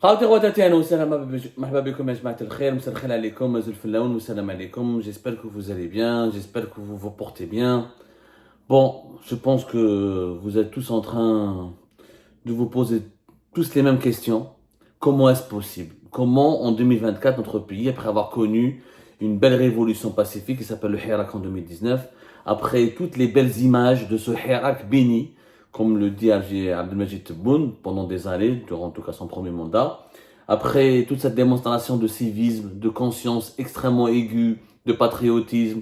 خاوتي خواتاتي اهلا وسهلا مرحبا بكم يا جماعة الخير مساء الخير عليكم مازال في اللون والسلام عليكم j'espère que vous allez bien j'espère que vous vous portez bien bon je pense que vous êtes tous en train de vous poser tous les mêmes questions comment est-ce possible comment en 2024 notre pays après avoir connu une belle révolution pacifique qui s'appelle le Hirak en 2019 après toutes les belles images de ce Hirak béni comme le dit Abdelmajid Tebboune pendant des années, durant en tout cas son premier mandat. Après toute cette démonstration de civisme, de conscience extrêmement aiguë, de patriotisme,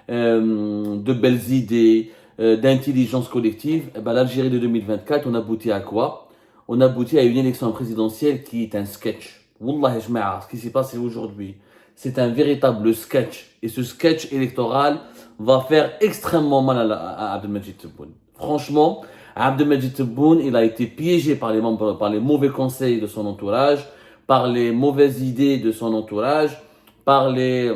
de belles idées, d'intelligence collective, l'Algérie de 2024, on aboutit à quoi? On aboutit à une élection présidentielle qui est un sketch. Wallah jma'a, ce qui s'est passé aujourd'hui, c'est un véritable sketch. Et ce sketch électoral va faire extrêmement mal à Abdelmajid Tebboune. Franchement, Abdelmajid Tebboune, il a été piégé par les mauvais conseils de son entourage, par les mauvaises idées de son entourage, par le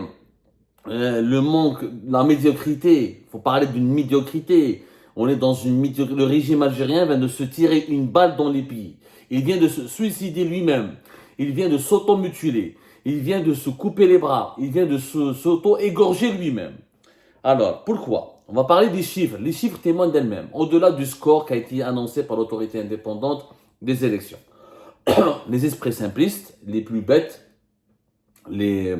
manque, la médiocrité. Il faut parler d'une médiocrité. On est dans une médiocrité. Le régime algérien vient de se tirer une balle dans les pieds. Il vient de se suicider lui-même. Il vient de s'automutiler. Il vient de se couper les bras. Il vient de s'auto-égorger lui-même. Alors, pourquoi? On va parler des chiffres. Les chiffres témoignent d'elles-mêmes, au-delà du score qui a été annoncé par l'autorité indépendante des élections. Les esprits simplistes, les plus bêtes, les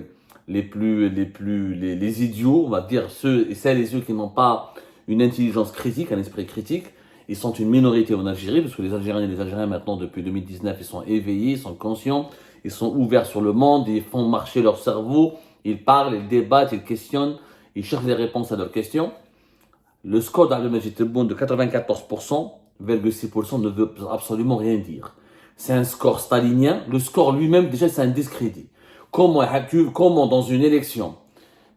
idiots, on va dire ceux et ceux qui n'ont pas une intelligence critique, un esprit critique, ils sont une minorité en Algérie, parce que les Algériens et les Algériens maintenant, depuis 2019, ils sont éveillés, ils sont conscients, ils sont ouverts sur le monde, ils font marcher leur cerveau, ils parlent, ils débattent, ils questionnent, ils cherchent des réponses à leurs questions. Le score d'Abdelmajid Tebboune de 94,6% ne veut absolument rien dire. C'est un score stalinien. Le score lui-même, déjà, c'est un discrédit. Comment dans une élection,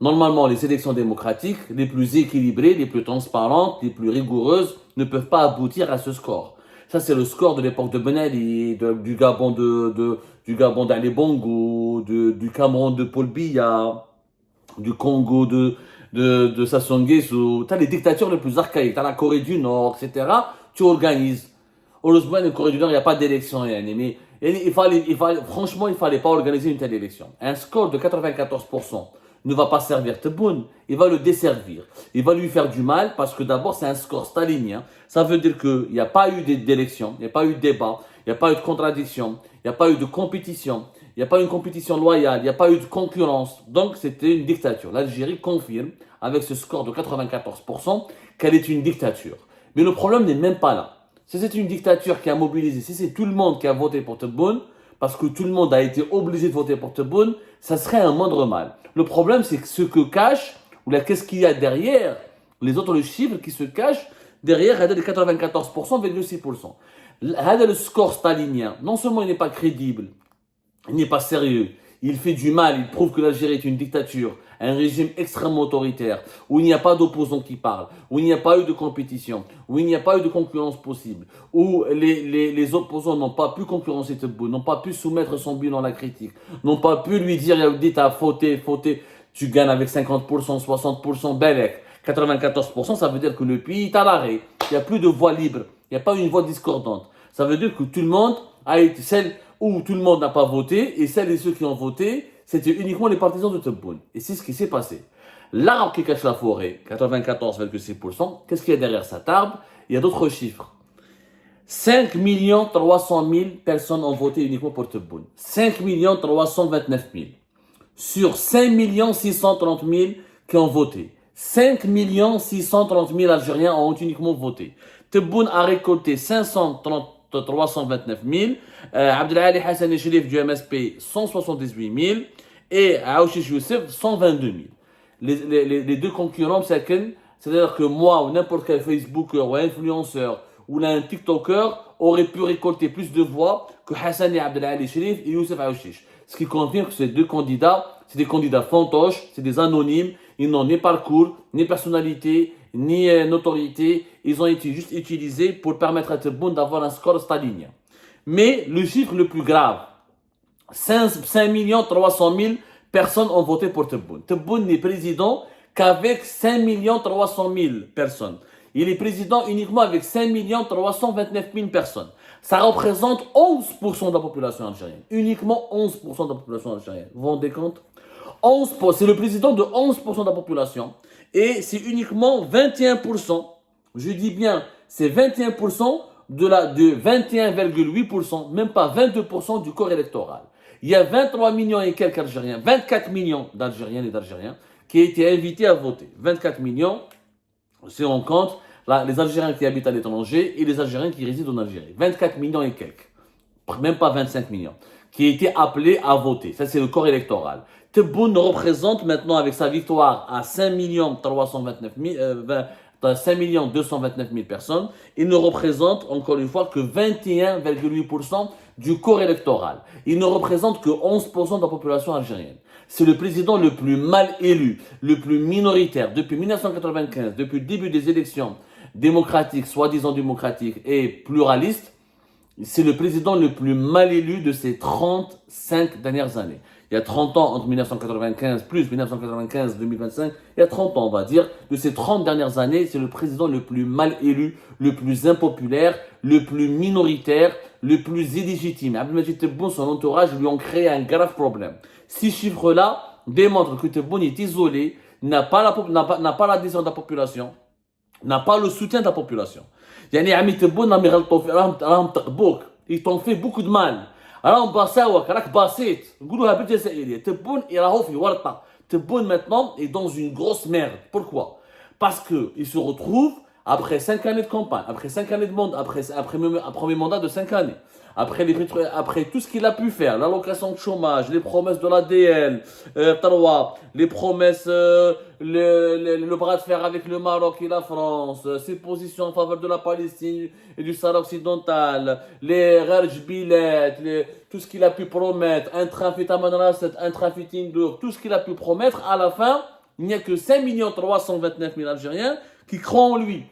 normalement, les élections démocratiques, les plus équilibrées, les plus transparentes, les plus rigoureuses, ne peuvent pas aboutir à ce score. Ça, c'est le score de l'époque de Ben Ali, du Gabon du Gabon d'Ali Bongo, du Cameroun de Paul Biya, du Congo de Sassou Nguesso. Tu as les dictatures les plus archaïques, tu as la Corée du Nord, etc. Tu organises. Heureusement, en Corée du Nord, il n'y a pas d'élection. Mais franchement, il ne fallait pas organiser une telle élection. Un score de 94% ne va pas servir Tebboune, il va le desservir. Il va lui faire du mal parce que d'abord, c'est un score stalinien. Ça veut dire qu'il n'y a pas eu d'élection, il n'y a pas eu de débat, il n'y a pas eu de contradiction, il n'y a pas eu de compétition. Il n'y a pas eu une compétition loyale, il n'y a pas eu de concurrence. Donc, c'était une dictature. L'Algérie confirme, avec ce score de 94%, qu'elle est une dictature. Mais le problème n'est même pas là. Si c'est une dictature qui a mobilisé, si c'est tout le monde qui a voté pour Tebboune, parce que tout le monde a été obligé de voter pour Tebboune, ça serait un moindre mal. Le problème, c'est que ce que cache, ou qu'est-ce qu'il y a derrière, les autres chiffres qui se cachent derrière, les 94,6%. Le score stalinien, non seulement il n'est pas crédible, il n'est pas sérieux, il fait du mal, il prouve que l'Algérie est une dictature, un régime extrêmement autoritaire, où il n'y a pas d'opposants qui parlent, où il n'y a pas eu de compétition, où il n'y a pas eu de concurrence possible, où les opposants n'ont pas pu concurrencer Tebboune, n'ont pas pu soumettre son bilan à la critique, n'ont pas pu lui dire, Yaoudi, t'as fauté, tu gagnes avec 50%, 60%, Belek, 94%, ça veut dire que le pays est à l'arrêt, il n'y a plus de voix libre, il n'y a pas une voix discordante. Ça veut dire que tout le monde a été celle où tout le monde n'a pas voté, et celles et ceux qui ont voté, c'était uniquement les partisans de Tebboune. Et c'est ce qui s'est passé. L'arbre qui cache la forêt, 94,6%, qu'est-ce qu'il y a derrière cet arbre? Il y a d'autres chiffres. 5 300 000 personnes ont voté uniquement pour Tebboune. 5 329 000. Sur 5 630 000 qui ont voté. 5 630 000 Algériens ont uniquement voté. Tebboune a récolté 329 000, Abdelali Hassan Echelif du MSP 178 000 et Aouchiche Youssef 122 000. Les deux concurrents, c'est-à-dire que moi ou n'importe quel Facebooker ou influenceur ou un TikToker aurait pu récolter plus de voix que Hassan et Abdelali Echelif et Youssef Aouchiche. Ce qui confirme que ces deux candidats, c'est des candidats fantoches, c'est des anonymes, ils n'ont ni parcours, ni personnalité, ni notoriété, ils ont été juste utilisés pour permettre à Tebboune d'avoir un score stalinien. Mais le chiffre le plus grave, 5 300 000 personnes ont voté pour Tebboune. Tebboune n'est président qu'avec 5 300 000 personnes. Il est président uniquement avec 5 329 000 personnes. Ça représente 11% de la population algérienne. Uniquement 11% de la population algérienne. Vous vous rendez compte? 11%, c'est le président de 11% de la population. Et c'est uniquement 21%, je dis bien, c'est 21% de 21,8%, même pas 22% du corps électoral. Il y a 23 millions et quelques Algériens, 24 millions d'Algériennes et d'Algériens qui ont été invités à voter. 24 millions, si on compte les Algériens qui habitent à l'étranger et les Algériens qui résident en Algérie. 24 millions et quelques, même pas 25 millions, qui ont été appelés à voter. Ça, c'est le corps électoral. Tebboune représente maintenant, avec sa victoire à 5 329 000 personnes, il ne représente, encore une fois, que 21,8% du corps électoral. Il ne représente que 11% de la population algérienne. C'est le président le plus mal élu, le plus minoritaire depuis 1995, depuis le début des élections démocratiques, soi-disant démocratiques et pluralistes. C'est le président le plus mal élu de ces 35 dernières années. Il y a 30 ans, entre 1995 plus 1995-2025, il y a 30 ans, on va dire, de ces 30 dernières années, c'est le président le plus mal élu, le plus impopulaire, le plus minoritaire, le plus illégitime. Abdelmajid Tebboune, son entourage lui ont créé un grave problème. Ces chiffres-là démontrent que Tebboune est isolé, n'a pas l'adhésion de la population, n'a pas le soutien de la population. يعني عمي تبون راهم يغلطوا راهم تقبوك يطون فيه beaucoup de mal راهم باساوك راك باسيت نقولوها بالجزائريه تبون راهو في ورطه تبون maintenant est dans une grosse merde. Pourquoi? Parce que il se retrouve après 5 années de campagne, après 5 années de monde, après un premier mandat de 5 années, après tout ce qu'il a pu faire, l'allocation de chômage, les promesses de l'ADL, les promesses, le bras de fer avec le Maroc et la France, ses positions en faveur de la Palestine et du Sahara occidental, les Rarj Bilet, tout ce qu'il a pu promettre, un train fit Amanraset, un train fit Indour, tout ce qu'il a pu promettre, à la fin, il n'y a que 5 329 000 Algériens qui croient en lui,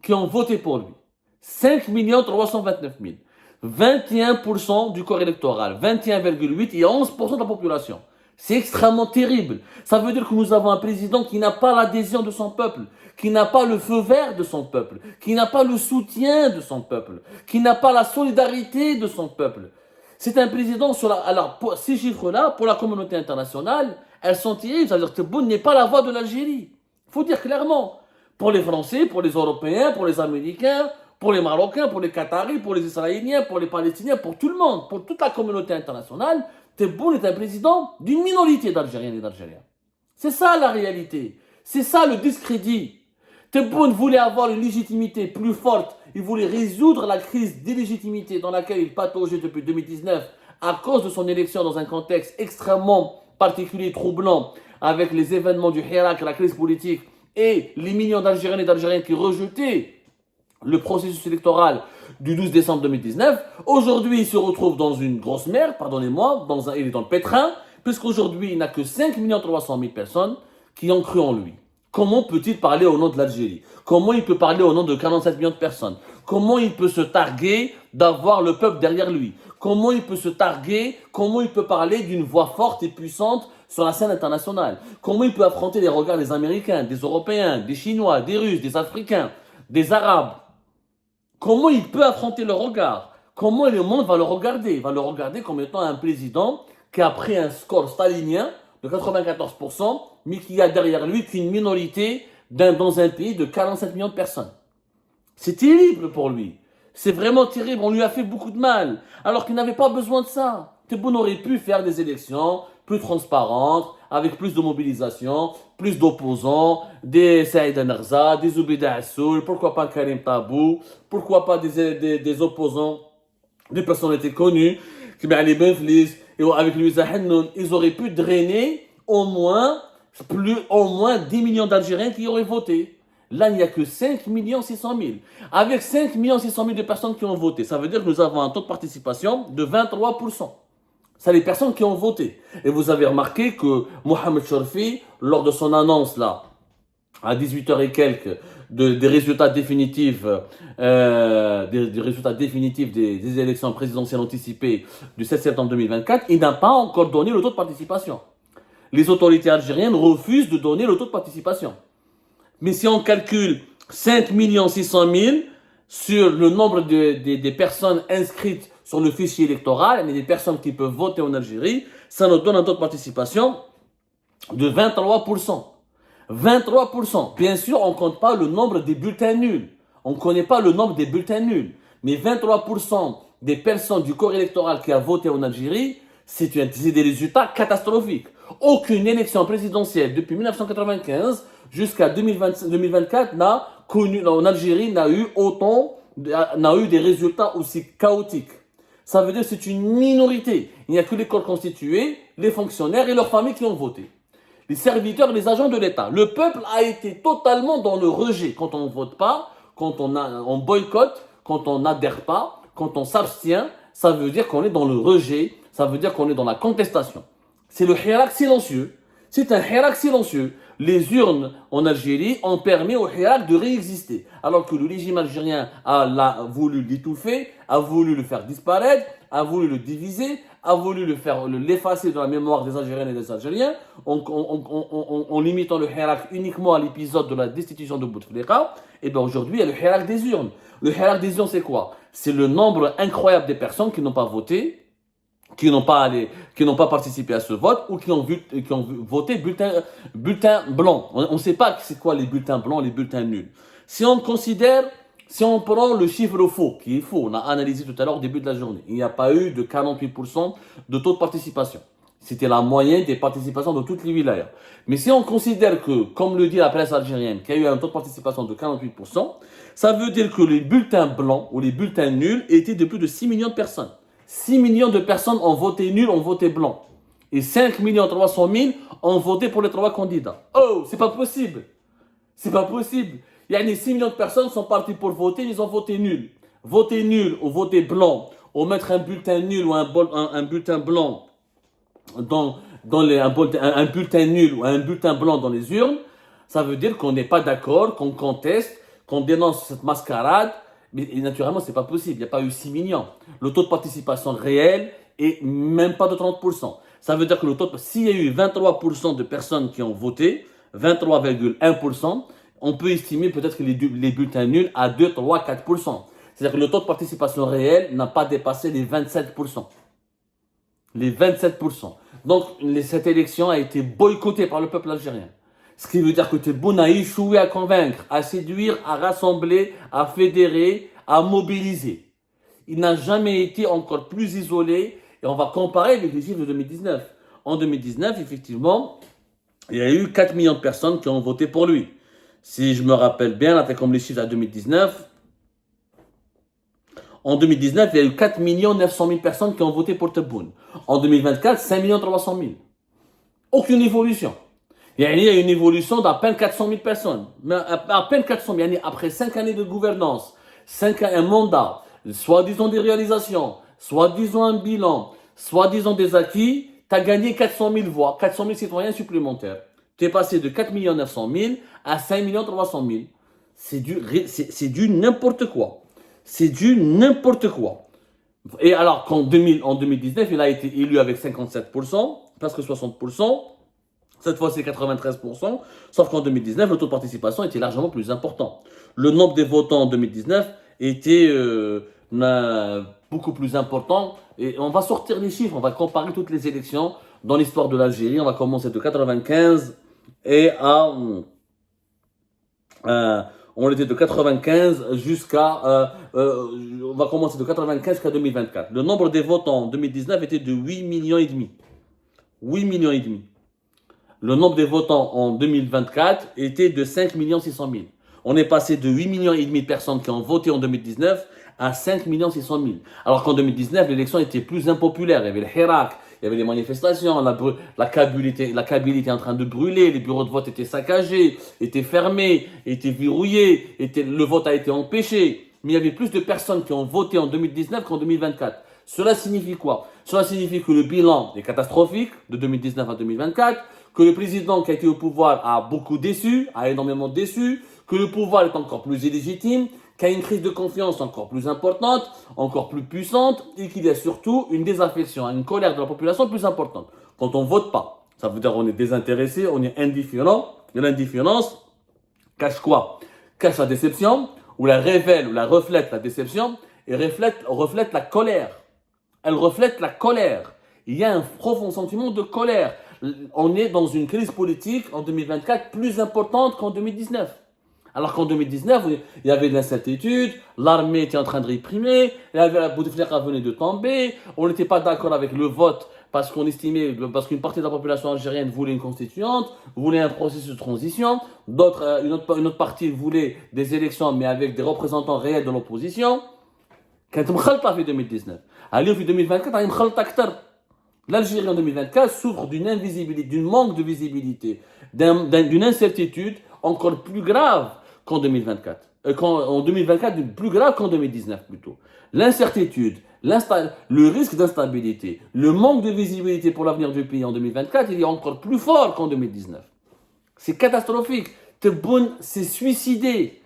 qui ont voté pour lui. 5 329 000. 21% du corps électoral, 21,8% et 11% de la population. C'est extrêmement terrible. Ça veut dire que nous avons un président qui n'a pas l'adhésion de son peuple, qui n'a pas le feu vert de son peuple, qui n'a pas le soutien de son peuple, qui n'a pas la solidarité de son peuple. C'est un président alors, ces chiffres-là, pour la communauté internationale, elles sont terribles. C'est-à-dire que Tebboune n'est pas la voix de l'Algérie. Il faut dire clairement. Pour les Français, pour les Européens, pour les Américains, pour les Marocains, pour les Qataris, pour les Israéliens, pour les Palestiniens, pour tout le monde, pour toute la communauté internationale, Tebboune est un président d'une minorité d'Algériens et d'Algériens. C'est ça la réalité. C'est ça le discrédit. Tebboune voulait avoir une légitimité plus forte. Il voulait résoudre la crise d'illégitimité dans laquelle il pataugeait depuis 2019 à cause de son élection dans un contexte extrêmement particulier, troublant, avec les événements du Hirak, la crise politique et les millions d'Algériens et d'Algériens qui rejetaient le processus électoral du 12 décembre 2019. Aujourd'hui, il se retrouve dans une grosse merde, pardonnez-moi, il est dans le pétrin, puisqu'aujourd'hui, il n'a que 5 300 000 personnes qui ont cru en lui. Comment peut-il parler au nom de l'Algérie? Comment il peut parler au nom de 47 millions de personnes? Comment il peut se targuer d'avoir le peuple derrière lui? Comment il peut se targuer, comment il peut parler d'une voix forte et puissante sur la scène internationale? Comment il peut affronter les regards des Américains, des Européens, des Chinois, des Russes, des Africains, des Arabes? Comment il peut affronter le regard? Comment le monde va le regarder? Il va le regarder comme étant un président qui a pris un score stalinien de 94%, mais qui a derrière lui qu'une minorité dans un pays de 47 millions de personnes. C'est terrible pour lui. C'est vraiment terrible. On lui a fait beaucoup de mal, alors qu'il n'avait pas besoin de ça. Tebboune aurait pu faire des élections plus transparentes, avec plus de mobilisation, plus d'opposants, des Saïd Narza, des Oubida Assoul, pourquoi pas Karim Tabou, pourquoi pas des opposants, des personnalités connues, qui Ali Benflis, et avec Louisa Hennoun, ils auraient pu drainer au moins 10 millions d'Algériens qui auraient voté. Là, il n'y a que 5 600 000. Avec 5 600 000 de personnes qui ont voté, ça veut dire que nous avons un taux de participation de 23%. C'est les personnes qui ont voté. Et vous avez remarqué que Mohamed Chorfi, lors de son annonce là, à 18h et quelques, des résultats définitifs, des résultats définitifs des élections présidentielles anticipées du 7 septembre 2024, il n'a pas encore donné le taux de participation. Les autorités algériennes refusent de donner le taux de participation. Mais si on calcule 5 600 000 sur le nombre des personnes inscrites sur le fichier électoral, mais des personnes qui peuvent voter en Algérie, ça nous donne un taux de participation de 23%. 23%. Bien sûr, on ne compte pas le nombre des bulletins nuls. On ne connaît pas le nombre des bulletins nuls. Mais 23% des personnes du corps électoral qui a voté en Algérie, c'est des résultats catastrophiques. Aucune élection présidentielle depuis 1995 jusqu'à 2024 en Algérie n'a eu des résultats aussi chaotiques. Ça veut dire que c'est une minorité. Il n'y a que les corps constitués, les fonctionnaires et leurs familles qui ont voté. Les serviteurs, les agents de l'État. Le peuple a été totalement dans le rejet. Quand on ne vote pas, quand on boycotte, quand on n'adhère pas, quand on s'abstient, ça veut dire qu'on est dans le rejet, ça veut dire qu'on est dans la contestation. C'est le hirak silencieux. C'est un hirak silencieux. Les urnes en Algérie ont permis au hirak de réexister. Alors que le régime algérien a voulu l'étouffer, a voulu le faire disparaître, a voulu le diviser, a voulu l'effacer de la mémoire des Algériennes et des Algériens, en limitant le hirak uniquement à l'épisode de la destitution de Bouteflika. Et bien aujourd'hui, il y a le hirak des urnes. Le hirak des urnes, c'est quoi? C'est le nombre incroyable de personnes qui n'ont pas voté, qui n'ont pas participé à ce vote ou qui ont voté bulletin blanc. On ne sait pas c'est quoi les bulletins blancs, les bulletins nuls. Si on prend le chiffre faux, qui est faux, on a analysé tout à l'heure au début de la journée, il n'y a pas eu de 48% de taux de participation. C'était la moyenne des participations de toutes les wilayas. Mais si on considère que, comme le dit la presse algérienne, qu'il y a eu un taux de participation de 48%, ça veut dire que les bulletins blancs ou les bulletins nuls étaient de plus de 6 millions de personnes. 6 millions de personnes ont voté nul, ont voté blanc. Et 5 300 000 ont voté pour les 3 candidats. Oh, c'est pas possible. C'est pas possible. Il y a 6 millions de personnes sont parties pour voter, ils ont voté nul. Voter nul ou voter blanc, ou mettre un bulletin nul ou un bulletin blanc un bulletin nul ou un bulletin blanc dans les urnes, ça veut dire qu'on n'est pas d'accord, qu'on conteste, qu'on dénonce cette mascarade. Mais naturellement, c'est pas possible. Il n'y a pas eu 6 millions. Le taux de participation réel est même pas de 30%. Ça veut dire que s'il y a eu 23% de personnes qui ont voté, 23,1%, on peut estimer peut-être que les bulletins nuls à 2, 3, 4%. C'est-à-dire que le taux de participation réel n'a pas dépassé les 27%. Les 27%. Donc, cette élection a été boycottée par le peuple algérien. Ce qui veut dire que Tebboune a échoué à convaincre, à séduire, à rassembler, à fédérer, à mobiliser. Il n'a jamais été encore plus isolé. Et on va comparer avec les chiffres de 2019. En 2019, effectivement, il y a eu 4 millions de personnes qui ont voté pour lui. Si je me rappelle bien, là, comme les chiffres à 2019, en 2019, il y a eu 4 900 000 personnes qui ont voté pour Tebboune. En 2024, 5 300 000. Aucune évolution. Il y a une évolution d'à peine 400 000 personnes. Mais à peine 400 000. Après 5 années de gouvernance, un mandat, soi-disant des réalisations, soi-disant un bilan, soi-disant des acquis, tu as gagné 400 000 voix, 400 000 citoyens supplémentaires. Tu es passé de 4 900 000 à 5 300 000. C'est du n'importe quoi. C'est du n'importe quoi. Et alors qu'en 2019, il a été élu avec 57%, presque 60%. Cette fois, c'est 93%. Sauf qu'en 2019, le taux de participation était largement plus important. Le nombre de votants en 2019 était beaucoup plus important. Et on va sortir les chiffres, on va comparer toutes les élections dans l'histoire de l'Algérie. On va commencer de 95 et on était de 95 on va commencer de 95 jusqu'à 2024. Le nombre de votants en 2019 était de 8 millions et demi. 8 millions et demi. Le nombre de votants en 2024 était de 5 600 000. On est passé de 8 millions et demi de personnes qui ont voté en 2019 à 5 600 000. Alors qu'en 2019, l'élection était plus impopulaire. Il y avait le hirak, il y avait les manifestations, la Kabylie était en train de brûler, les bureaux de vote étaient saccagés, étaient fermés, étaient verrouillés, le vote a été empêché. Mais il y avait plus de personnes qui ont voté en 2019 qu'en 2024. Cela signifie quoi? Cela signifie que le bilan est catastrophique de 2019 à 2024, que le président qui a été au pouvoir a beaucoup déçu, a énormément déçu, que le pouvoir est encore plus illégitime, qu'il y a une crise de confiance encore plus importante, encore plus puissante, et qu'il y a surtout une désaffection, une colère de la population plus importante. Quand on ne vote pas, ça veut dire qu'on est désintéressé, on est indifférent, et l'indifférence cache quoi? Cache la déception, où elle révèle, où elle reflète la déception, et reflète la colère. Elle reflète la colère. Il y a un profond sentiment de colère. On est dans une crise politique en 2024 plus importante qu'en 2019. Alors qu'en 2019, il y avait de l'incertitude, l'armée était en train de réprimer, la Bouteflika venait de tomber, on n'était pas d'accord avec le vote parce qu'on estimait, parce qu'une partie de la population algérienne voulait une constituante, voulait un processus de transition, une autre partie voulait des élections mais avec des représentants réels de l'opposition. كانت مخلطة في 2019. اليوم في 2024 راهي مخلطة أكثر. L'Algérie en 2024 souffre d'une invisibilité, d'un manque de visibilité, d'une incertitude encore plus grave qu'en 2024. En 2024, plus grave qu'en 2019 plutôt. L'incertitude, le risque d'instabilité, le manque de visibilité pour l'avenir du pays en 2024, il est encore plus fort qu'en 2019. C'est catastrophique. Tebboune s'est suicidé.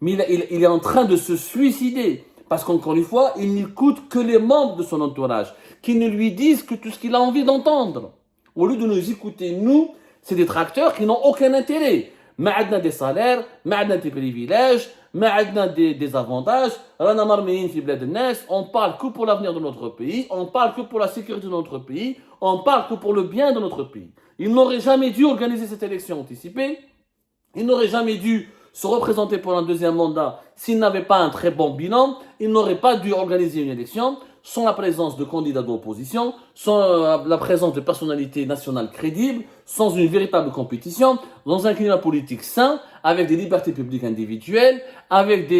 Mais il est en train de se suicider. Parce qu'encore une fois, il n'écoute que les membres de son entourage, qui ne lui disent que tout ce qu'il a envie d'entendre. Au lieu de nous écouter, nous, c'est des tracteurs qui n'ont aucun intérêt. ما عندنا des salaires, ما عندنا des privilèges, ما عندنا des avantages, رانا مرميين في بلاد الناس, on parle que pour l'avenir de notre pays, on parle que pour la sécurité de notre pays, on parle que pour le bien de notre pays. Il n'aurait jamais dû organiser cette élection anticipée, il n'aurait jamais dû se représenter pour un deuxième mandat s'il n'avait pas un très bon bilan, il n'aurait pas dû organiser une élection sans la présence de candidats d'opposition, sans la présence de personnalités nationales crédibles, sans une véritable compétition, dans un climat politique sain, avec des libertés publiques individuelles, avec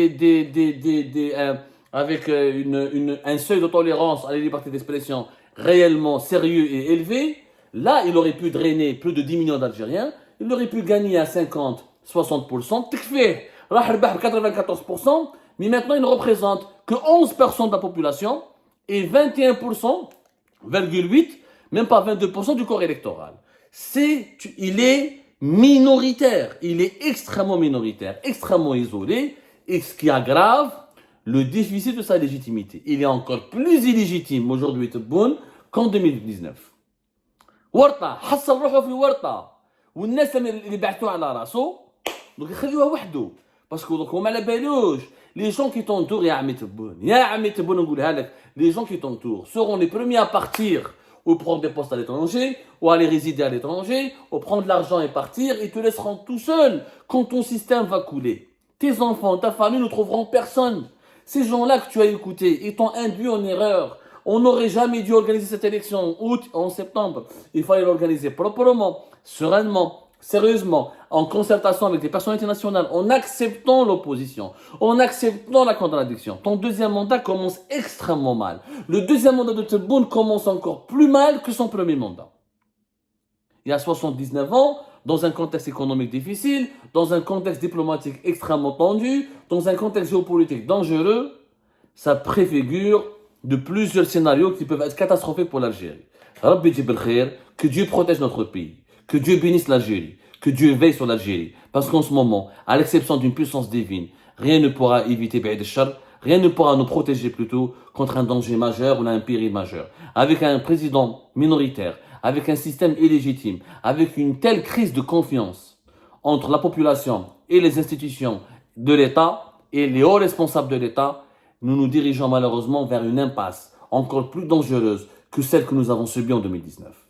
un seuil de tolérance à la liberté d'expression réellement sérieux et élevé. Là, il aurait pu drainer plus de 10 millions d'Algériens, il aurait pu gagner à 50, 60%, تكفيه راح ربح ب 94%, mais maintenant il ne représente que 11% de la population et 21,8%, même pas 22% du corps électoral. Il est minoritaire, il est extrêmement minoritaire, extrêmement isolé, et ce qui aggrave le déficit de sa légitimité. Il est encore plus illégitime aujourd'hui Tebboune qu'en 2019. ورطة حصل روحه في ورطة والناس اللي بعثوه على راسه donc يخليوها وحده باسكو دوك هما على بالوش les gens qui t'entourent يا عمي تبون نقولها لك les gens qui t'entourent seront les premiers à partir ou prendre des postes à l'étranger ou aller résider à l'étranger ou prendre de l'argent et partir, ils te laisseront tout seul quand ton système va couler. Tes enfants, ta famille ne trouveront personne. Ces gens-là que tu as écoutés, ils t'ont induit en erreur. On n'aurait jamais dû organiser cette élection en septembre. Il fallait l'organiser proprement, sereinement, sérieusement, en concertation avec les personnalités nationales, en acceptant l'opposition, en acceptant la contradiction. Ton deuxième mandat commence extrêmement mal. Le deuxième mandat de Tebboune commence encore plus mal que son premier mandat. Il y a 79 ans, dans un contexte économique difficile, dans un contexte diplomatique extrêmement tendu, dans un contexte géopolitique dangereux, ça préfigure de plusieurs scénarios qui peuvent être catastrophiques pour l'Algérie. Rabbi Djibel Khair, que Dieu protège notre pays, que Dieu bénisse l'Algérie, que Dieu veille sur l'Algérie. Parce qu'en ce moment, à l'exception d'une puissance divine, rien ne pourra éviter Ba'id al-Shar, rien ne pourra nous protéger plutôt contre un danger majeur ou un péril majeur. Avec un président minoritaire, avec un système illégitime, avec une telle crise de confiance entre la population et les institutions de l'État et les hauts responsables de l'État, nous nous dirigeons malheureusement vers une impasse encore plus dangereuse que celle que nous avons subie en 2019.